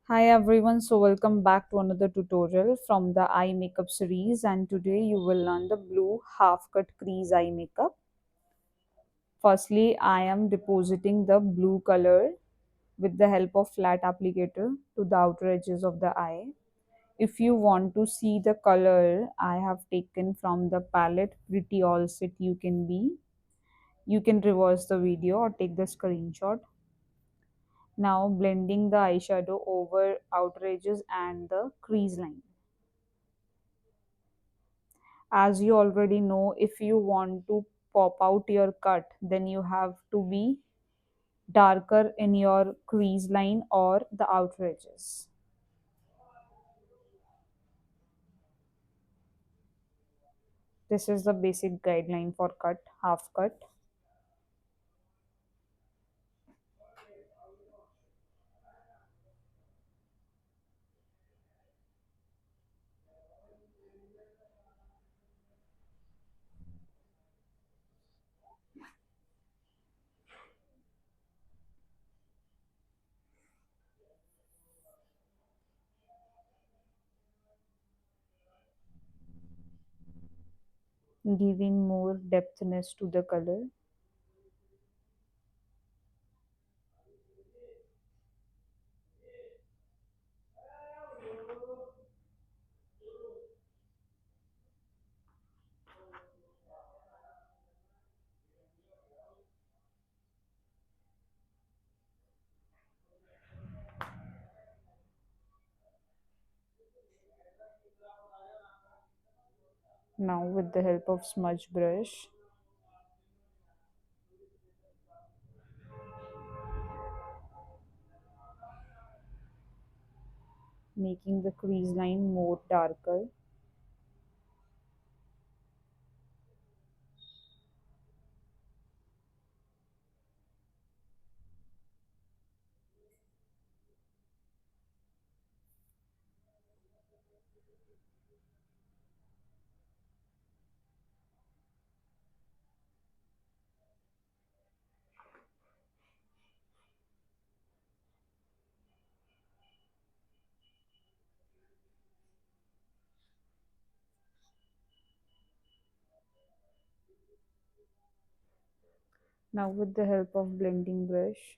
Hi everyone, so welcome back to another tutorial from the eye makeup series, and today you will learn the blue half cut crease eye makeup. Firstly, I am depositing the blue color with the help of flat applicator to the outer edges of the eye. If you want to see the color I have taken from the palette Pretty All Set UCANBE, you can reverse the video or take the screenshot. Now blending the eyeshadow over outer edges and the crease line. As you already know, if you want to pop out your cut, then you have to be darker in your crease line or the outer edges. This is the basic guideline for cut, half cut. Giving more depthness to the color. Now with the help of smudge brush, making the crease line more darker. Now with the help of blending brush,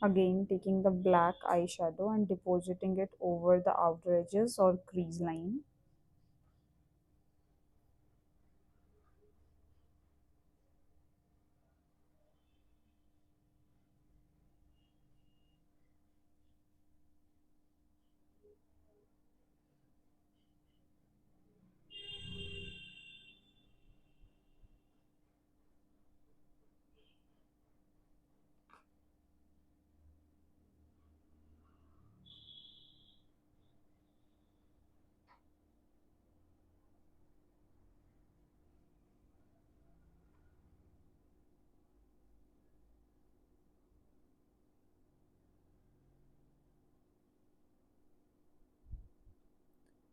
again taking the black eyeshadow and depositing it over the outer edges or crease line.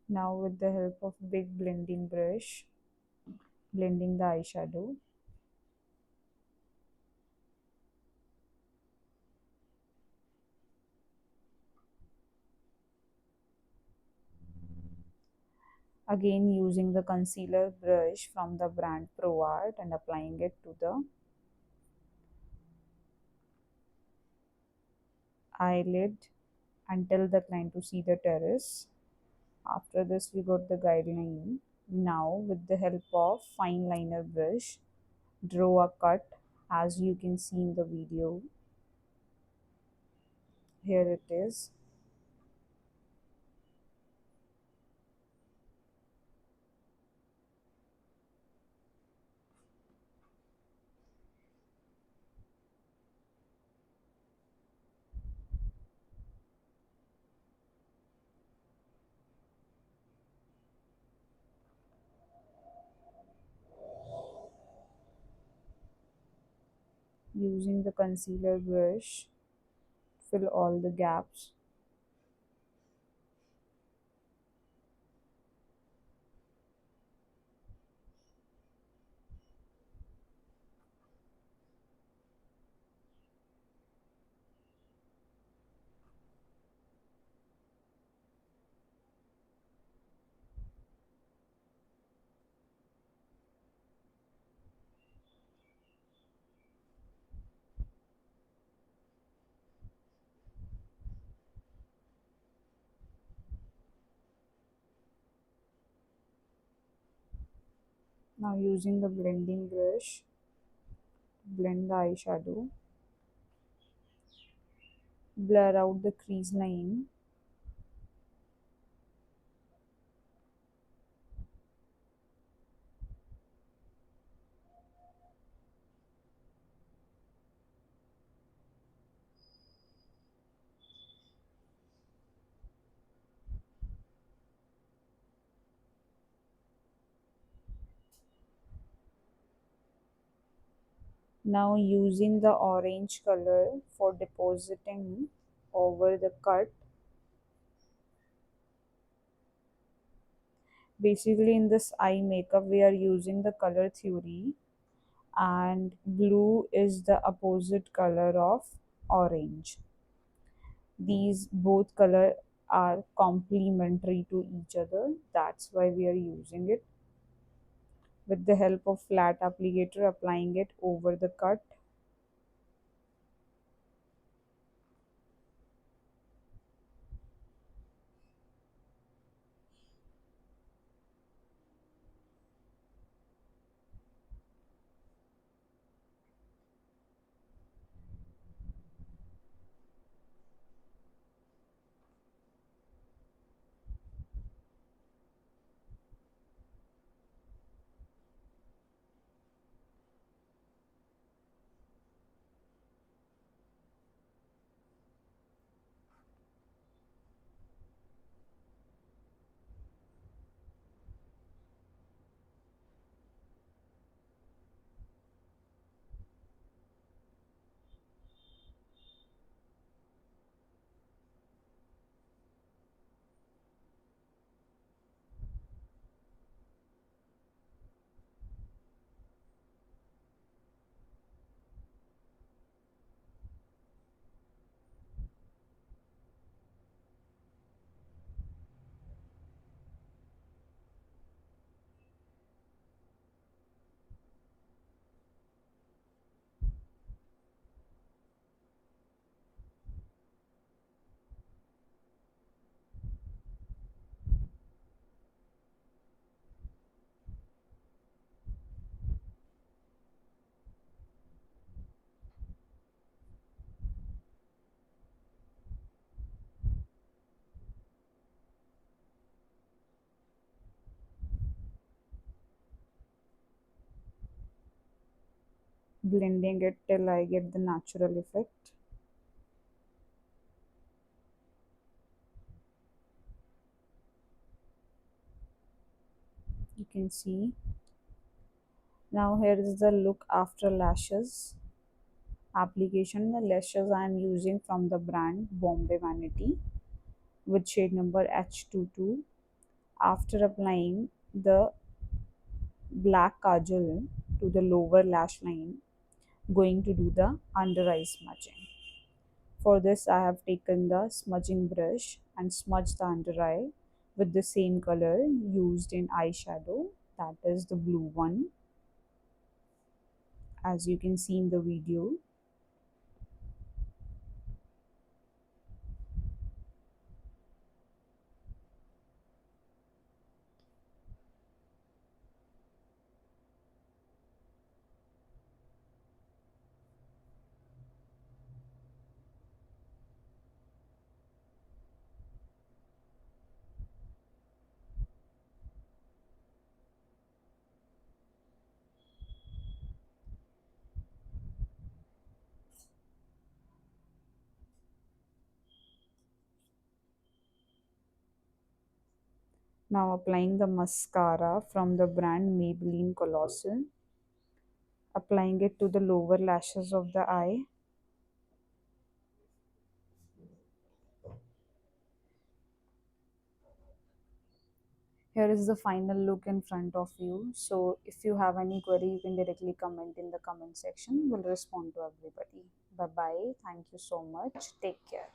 Now with the help of big blending brush, blending the eyeshadow. Again using the concealer brush from the brand Pro Art and applying it to the eyelid and tell the client to see the terrace. After this we got the guideline. Now with the help of fine liner brush, draw a cut as you can see in the video. Here it is. Using the concealer brush, fill all the gaps. Now using the blending brush, blend the eyeshadow, blur out the crease line. Now using the orange color for depositing over the cut. Basically in this eye makeup we are using the color theory, and blue is the opposite color of orange. These both color are complementary to each other, that's why we are using it. With the help of flat applicator, applying it over the cut. Blending it till I get the natural effect. You can see. Now here is the look after lashes application. The lashes I am using from the brand Bombay Vanity with shade number H22. After applying the black kajal to the lower lash line, going to do the under eye smudging. For this I have taken the smudging brush and smudged the under eye with the same color used in eyeshadow, that is the blue one, as you can see in the video. Now applying the mascara from the brand Maybelline Colossal. applying it to the lower lashes of the eye. Here is the final look in front of you. So if you have any query, you can directly comment in the comment section. We'll respond to everybody. Bye bye. Thank you so much. Take care.